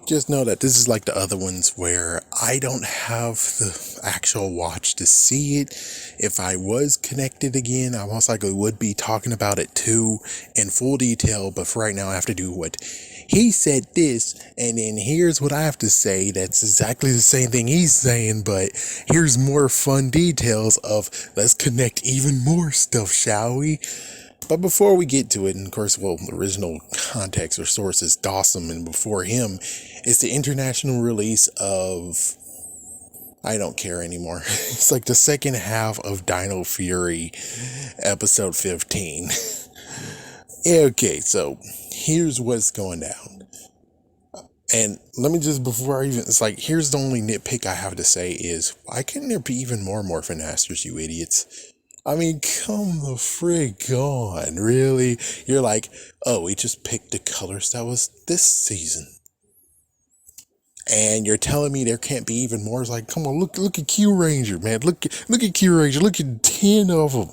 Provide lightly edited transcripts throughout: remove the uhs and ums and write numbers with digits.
Just know that this is like the other ones where I don't have the actual watch to see it. If I was connected again, I most likely would be talking about it too in full detail, but for right now I have to do what he said this, and then here's what I have to say. That's exactly the same thing he's saying, but here's more fun details of let's connect even more stuff, shall we? But before we get to it, and of course, well, the original context or source is Dawson, and before him, it's the international release of, I don't care anymore. It's like the second half of Dino Fury, episode 15. Okay, so here's what's going down. And let me just, before I even, it's like, here's the only nitpick I have to say is, why couldn't there be even more Morphin Masters, you idiots? I mean, come the frig on, really? You're like, oh, we just picked the colors that was this season. And you're telling me there can't be even more? It's like, come on, look at Q Ranger, man. Look at Q Ranger. Look at 10 of them.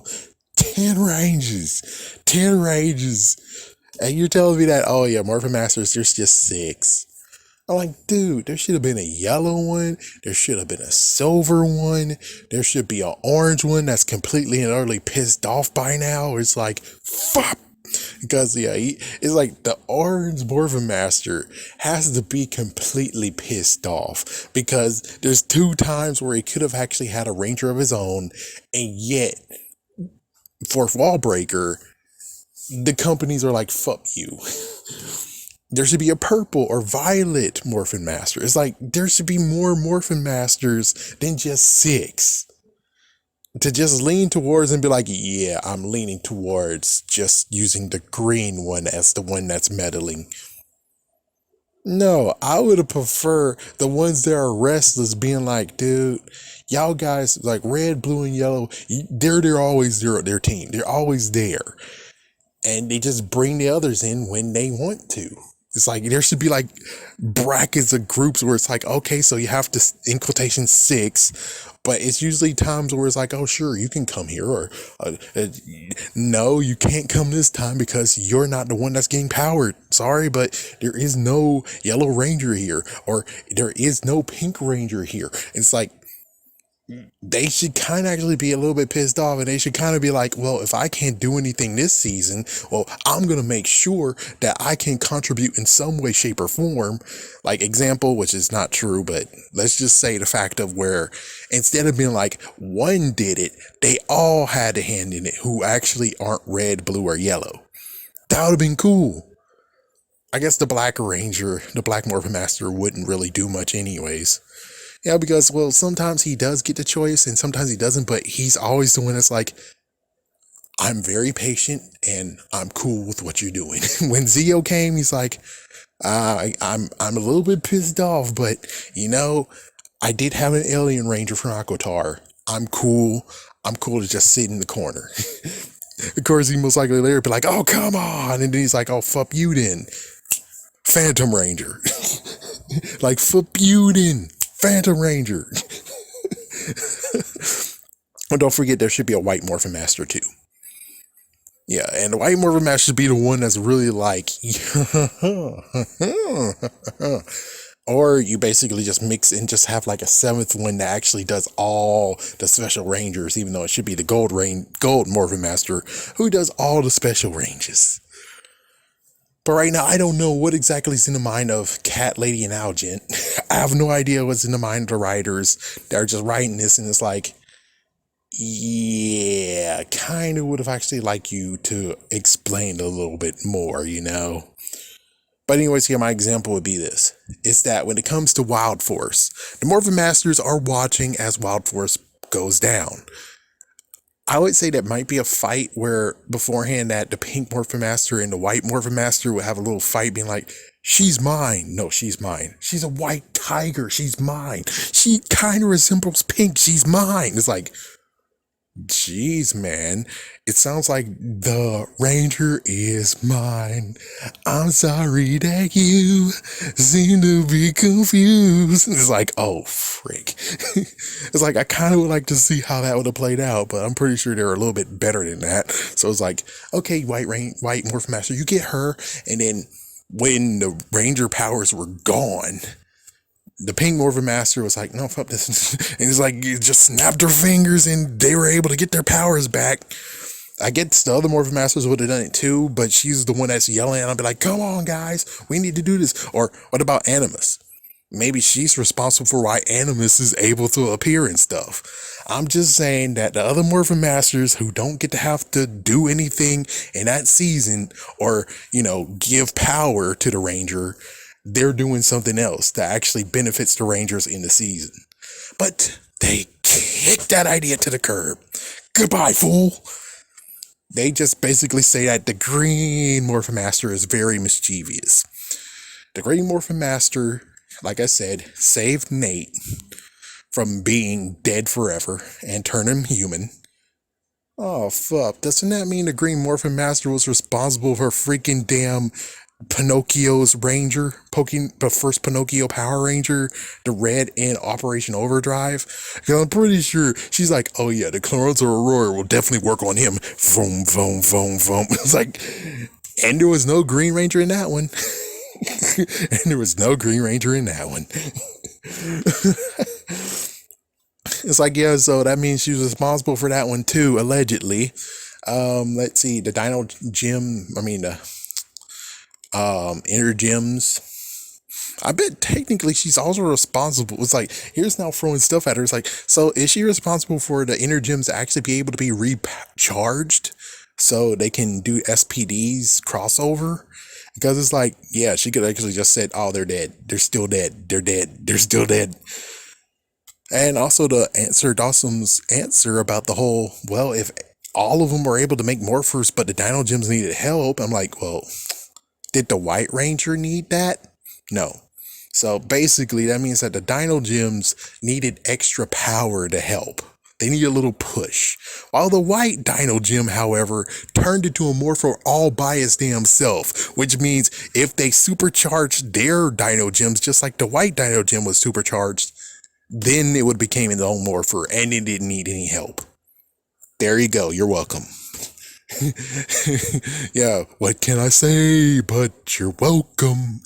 10 ranges. 10 ranges. And you're telling me that, oh yeah, Morphin Masters, there's just 6. I'm like, dude, there should have been a yellow one. There should have been a silver one. There should be an orange one that's completely and utterly pissed off by now. It's like, fuck. Because, yeah, it's like the orange Morphin Master has to be completely pissed off. Because there's 2 times where he could have actually had a ranger of his own. And yet, fourth wall breaker, the companies are like, fuck you. There should be a purple or violet Morphin Master. It's like, there should be more Morphin Masters than just 6. To just lean towards and be like, yeah, I'm leaning towards just using the green one as the one that's meddling. No, I would have preferred the ones that are restless being like, dude, y'all guys, like red, blue, and yellow, they're always their team. They're always there. And they just bring the others in when they want to. It's like, there should be like brackets of groups where it's like, okay, so you have to, in quotation, 6, but it's usually times where it's like, oh, sure, you can come here, or no, you can't come this time because you're not the one that's getting powered. Sorry, but there is no yellow ranger here, or there is no pink ranger here. It's like, they should kind of actually be a little bit pissed off, and they should kind of be like, well, if I can't do anything this season, well, I'm going to make sure that I can contribute in some way, shape, or form. Like, example, which is not true, but let's just say the fact of where instead of being like one did it, they all had a hand in it who actually aren't red, blue, or yellow. That would have been cool. I guess the Black Ranger, the Black Morphin Master wouldn't really do much anyways. Yeah, because, well, sometimes he does get the choice and sometimes he doesn't, but he's always the one that's like, I'm very patient and I'm cool with what you're doing. When Zeo came, he's like, I'm a little bit pissed off, but, you know, I did have an alien ranger from Aquatar. I'm cool. I'm cool to just sit in the corner. Of course, he most likely later be like, oh, come on. And then he's like, oh, fuck you then. Phantom Ranger. Like, fuck you then. Phantom Ranger. And don't forget, there should be a white Morphin Master too. Yeah, and the white Morphin Master should be the one that's really like, or you basically just mix and just have like a 7th one that actually does all the special rangers, even though it should be the gold Morphin Master who does all the special ranges. But right now, I don't know what exactly is in the mind of Cat Lady and Algent. I have no idea what's in the mind of the writers. They're just writing this, and it's like, yeah, kind of would have actually liked you to explain a little bit more, you know? But anyways, here, my example would be this. It's that when it comes to Wild Force, the Morphin Masters are watching as Wild Force goes down. I would say that might be a fight where beforehand that the pink Morphin Master and the white Morphin Master would have a little fight being like, she's mine. No, she's mine. She's a white tiger. She's mine. She kind of resembles pink. She's mine. It's like, jeez, man. It sounds like the ranger is mine. I'm sorry that you seem to be confused. It's like, oh, frick. It's like, I kind of would like to see how that would have played out, but I'm pretty sure they're a little bit better than that. So it's like, okay, white Morphin Master, you get her, and then when the Ranger powers were gone, the Pink Morphin Master was like, no, fuck this. And it's like, you just snapped her fingers and they were able to get their powers back. I guess the other Morphin Masters would have done it too, but she's the one that's yelling and I'll be like, come on, guys, we need to do this. Or what about Animus? Maybe she's responsible for why Animus is able to appear and stuff. I'm just saying that the other Morphin Masters who don't get to have to do anything in that season or, give power to the Ranger, they're doing something else that actually benefits the Rangers in the season. But they kicked that idea to the curb. Goodbye, fool. They just basically say that the Green Morphin Master is very mischievous. The Green Morphin Master, like I said, saved Nate from being dead forever and turned him human. Oh, fuck. Doesn't that mean the Green Morphin Master was responsible for freaking damn Pinocchio's Ranger, the first Pinocchio Power Ranger, the red in Operation Overdrive? Because I'm pretty sure she's like, oh yeah, the Clones of Aurora will definitely work on him. Vroom, vroom, vroom, vroom. It's like, and there was no Green Ranger in that one. And there was no Green Ranger in that one. It's like, yeah, so that means she was responsible for that one too, allegedly. Let's see, the Dino Gym, the Inner Gems. I bet technically she's also responsible. It's like, here's now throwing stuff at her. It's like, so is she responsible for the Inner Gems to actually be able to be recharged so they can do SPD's crossover? Because it's like, yeah, she could actually just said, oh, they're dead. They're still dead. They're dead. They're still dead. And also to answer Dawson's answer about the whole, well, if all of them were able to make morphers, but the Dino Gems needed help, I'm like, well, did the White Ranger need that? No. So basically, that means that the Dino Gems needed extra power to help. They need a little push. While the White Dino Gem, however, turned into a morpher all by its damn self, which means if they supercharged their Dino Gems just like the White Dino Gem was supercharged, then it would become its own morpher and it didn't need any help. There you go. You're welcome. Yeah, what can I say? But you're welcome.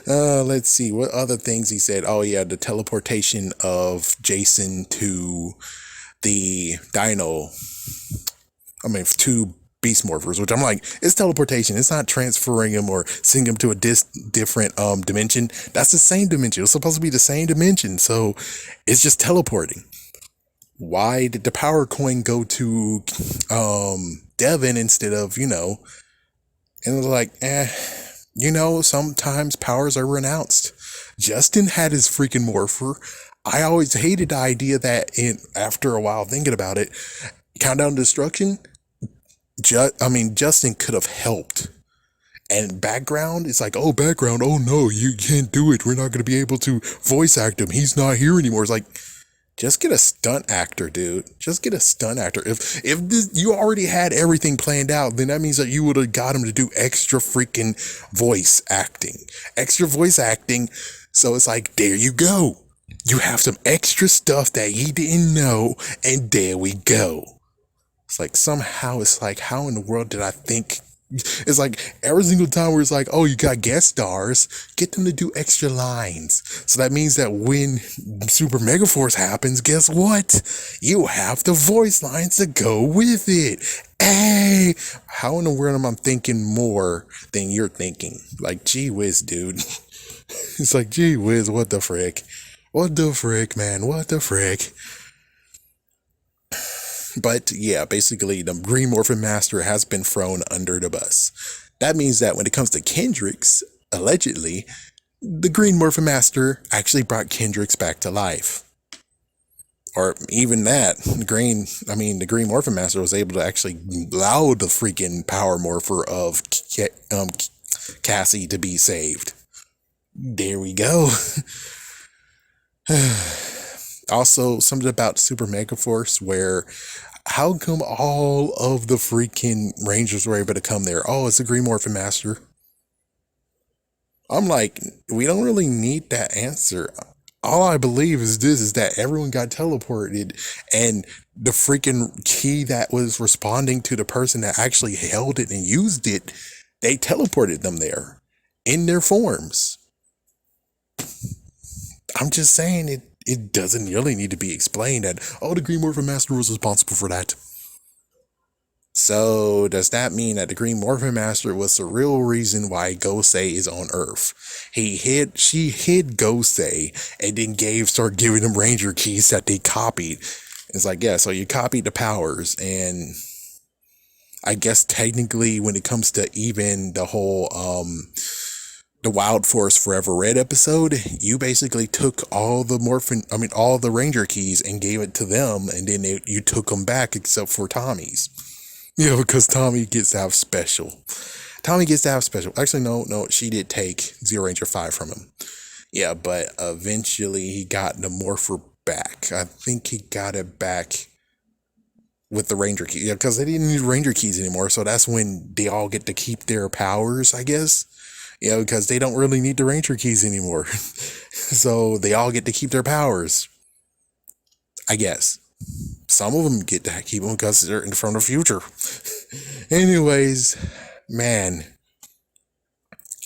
Let's see what other things he said. Oh yeah, the teleportation of Jason to the to Beast Morphers, which I'm like, it's teleportation. It's not transferring him or sending him to a different dimension. That's the same dimension. It's supposed to be the same dimension, so it's just teleporting. Why did the power coin go to Devin instead of, and it was like, sometimes powers are renounced. Justin had his freaking morpher. I always hated the idea that after a while thinking about it, Countdown to Destruction, Justin could have helped. And background, it's like, oh, background, oh no, you can't do it. We're not going to be able to voice act him. He's not here anymore. It's like, just get a stunt actor, dude. Just get a stunt actor. If you already had everything planned out, then that means that you would have got him to do extra freaking voice acting. Extra voice acting. So it's like, there you go. You have some extra stuff that he didn't know, and there we go. It's like, somehow it's like, how in the world did I think? It's like every single time where it's like, oh, you got guest stars, get them to do extra lines. So that means that when Super Mega Force happens, guess what? You have the voice lines to go with it. Hey, how in the world am I thinking more than you're thinking? Like, gee whiz, dude. It's like, gee whiz, what the frick? What the frick, man? What the frick? But yeah, basically the Green Morphin Master has been thrown under the bus. That means that when it comes to Kendricks, allegedly, the Green Morphin Master actually brought Kendricks back to life. Or even that, the Green Morphin Master was able to actually allow the freaking power morpher of Cassie to be saved. There we go. Also, something about Super Mega Force where how come all of the freaking Rangers were able to come there? Oh, it's the Green Morphin Master. I'm like, we don't really need that answer. All I believe is that everyone got teleported and the freaking key that was responding to the person that actually held it and used it, they teleported them there. in their forms. I'm just saying it doesn't really need to be explained that, oh, the Green Morphin Master was responsible for that. So does that mean that the Green Morphin Master was the real reason why Gosei is on Earth? She hid Gosei and then started giving them Ranger keys that they copied. It's like, yeah, so you copied the powers, and I guess technically when it comes to even the whole the Wild Force Forever Red episode, you basically took all the Ranger keys and gave it to them, and then you took them back except for Tommy's. Yeah, because Tommy gets to have special. Actually, no, she did take Zero Ranger 5 from him. Yeah, but eventually he got the Morpher back. I think he got it back with the Ranger key. Yeah, because they didn't need Ranger keys anymore, so that's when they all get to keep their powers, I guess. Yeah, because they don't really need the Ranger keys anymore. So they all get to keep their powers, I guess. Some of them get to keep them because they're from the future. Anyways, man,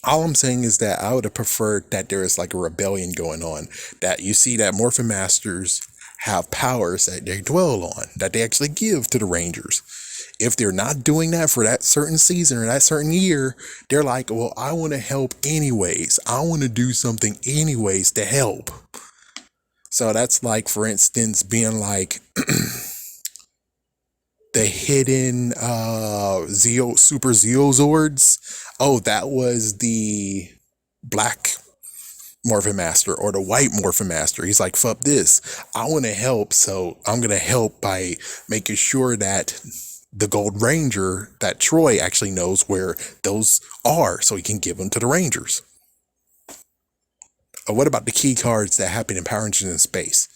all I'm saying is that I would have preferred that there is like a rebellion going on. That you see that Morphin Masters have powers that they dwell on, that they actually give to the Rangers. If they're not doing that for that certain season or that certain year, they're like, well, I want to help anyways. I want to do something anyways to help. So that's like, for instance, being like the hidden Super Zeozords. Oh, that was the black Morphin Master or the white Morphin Master. He's like, fuck this. I want to help, so I'm going to help by making sure that the Gold Ranger, that Troy actually knows where those are so he can give them to the Rangers. Or what about the key cards that happen in Power Rangers in Space?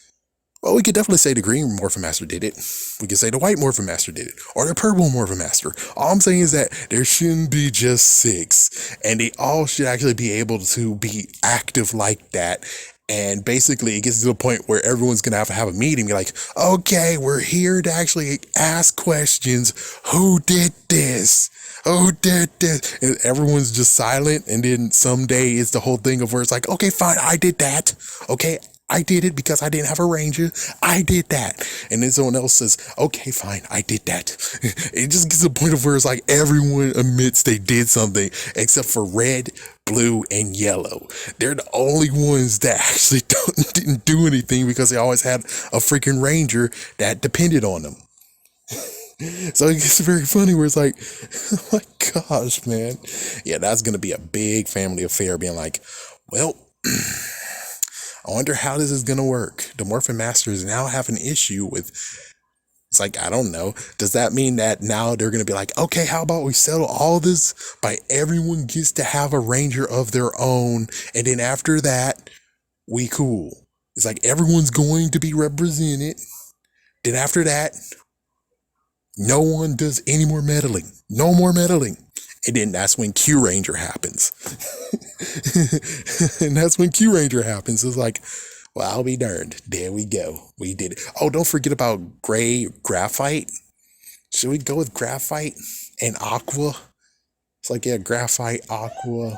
Well, we could definitely say the Green Morphin Master did it. We could say the White Morphin Master did it. Or the Purple Morphin Master. All I'm saying is that there shouldn't be just 6. And they all should actually be able to be active like that. And basically, it gets to the point where everyone's going to have a meeting. Be like, okay, we're here to actually ask questions. Who did this? Who did this? And everyone's just silent. And then someday it's the whole thing of where it's like, okay, fine, I did that. Okay, I did it because I didn't have a Ranger. I did that. And then someone else says, okay, fine, I did that. It just gets to the point of where it's like everyone admits they did something except for Red, Blue, and Yellow. They're the only ones that actually didn't do anything because they always had a freaking Ranger that depended on them. So it gets very funny where it's like, oh my gosh, man. Yeah, that's going to be a big family affair being like, well, I wonder how this is going to work. The Morphin Masters now have an issue with, it's like, I don't know. Does that mean that now they're going to be like, okay, how about we settle all this by everyone gets to have a Ranger of their own. And then after that, we cool. It's like everyone's going to be represented. Then after that, no one does any more meddling. No more meddling. And then that's when Q Ranger happens. And that's when Q Ranger happens. It's like, well, I'll be darned. There we go. We did it. Oh, don't forget about Graphite. Should we go with Graphite and Aqua? It's like, yeah, Graphite, Aqua.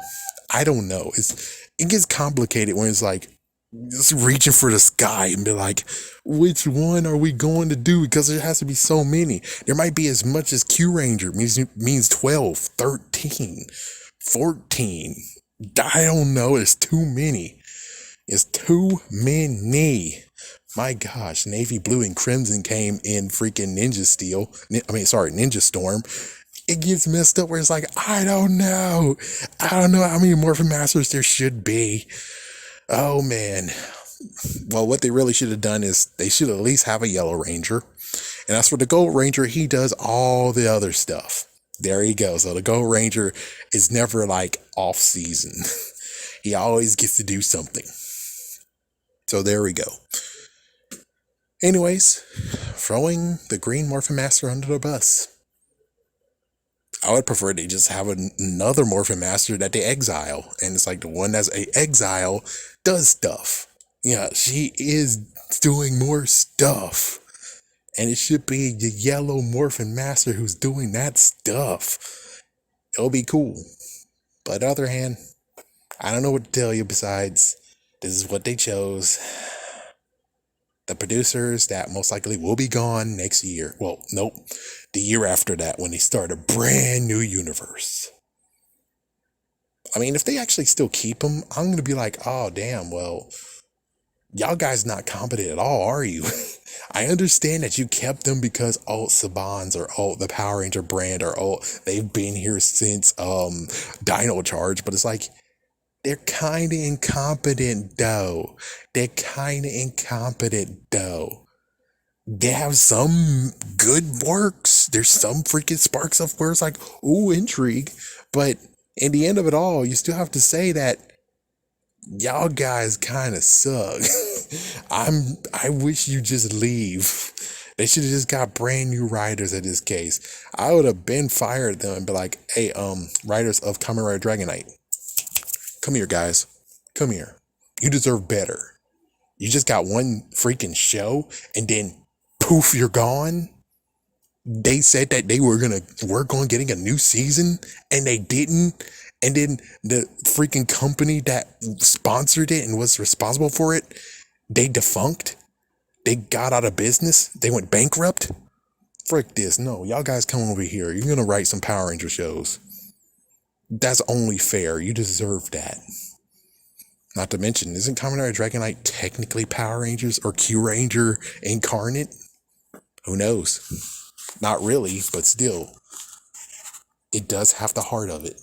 I don't know. It gets complicated when it's like, just reaching for the sky and be like, which one are we going to do? Because there has to be so many. There might be as much as Q Ranger means 12, 13, 14. I don't know. It's too many. It's too many. My gosh, Navy Blue and Crimson came in freaking Ninja Storm. It gets messed up where it's like, I don't know how many Morphin Masters there should be. Oh man. Well, what they really should have done is they should at least have a Yellow Ranger. And as for the Gold Ranger, he does all the other stuff. There he goes. So the Gold Ranger is never like off season. He always gets to do something. So there we go. Anyways, throwing the Green Morphin Master under the bus. I would prefer they just have another Morphin Master that they exile. And it's like the one that's a exile does stuff. Yeah, she is doing more stuff. And it should be the Yellow Morphin Master who's doing that stuff. It'll be cool. But on the other hand, I don't know what to tell you besides this is what they chose. The producers that most likely will be gone next year. Well, nope. The year after that when they start a brand new universe. I mean, if they actually still keep them, I'm going to be like, oh, damn, well, y'all guys not competent at all, are you? I understand that you kept them because, oh, Sabans or, oh, the Power Ranger brand or, oh, they've been here since Dino Charge, but it's like, they're kind of incompetent, though. They have some good works. There's some freaking sparks of where it's like, ooh, intrigue. But in the end of it all, you still have to say that y'all guys kind of suck. I wish you just leave. They should have just got brand new writers in this case. I would have been fired them and be like, hey, writers of Kamen Rider Dragon Knight, come here, guys. Come here. You deserve better. You just got one freaking show and then poof, you're gone. They said that they were gonna work on getting a new season and they didn't. And then the freaking company that sponsored it and was responsible for it, they defunct. They got out of business. They went bankrupt. Frick this. No, y'all guys come over here. You're gonna write some Power Ranger shows. That's only fair. You deserve that. Not to mention, isn't Kamen Rider Dragon Knight technically Power Rangers or Q Ranger incarnate? Who knows? Not really, but still, it does have the heart of it.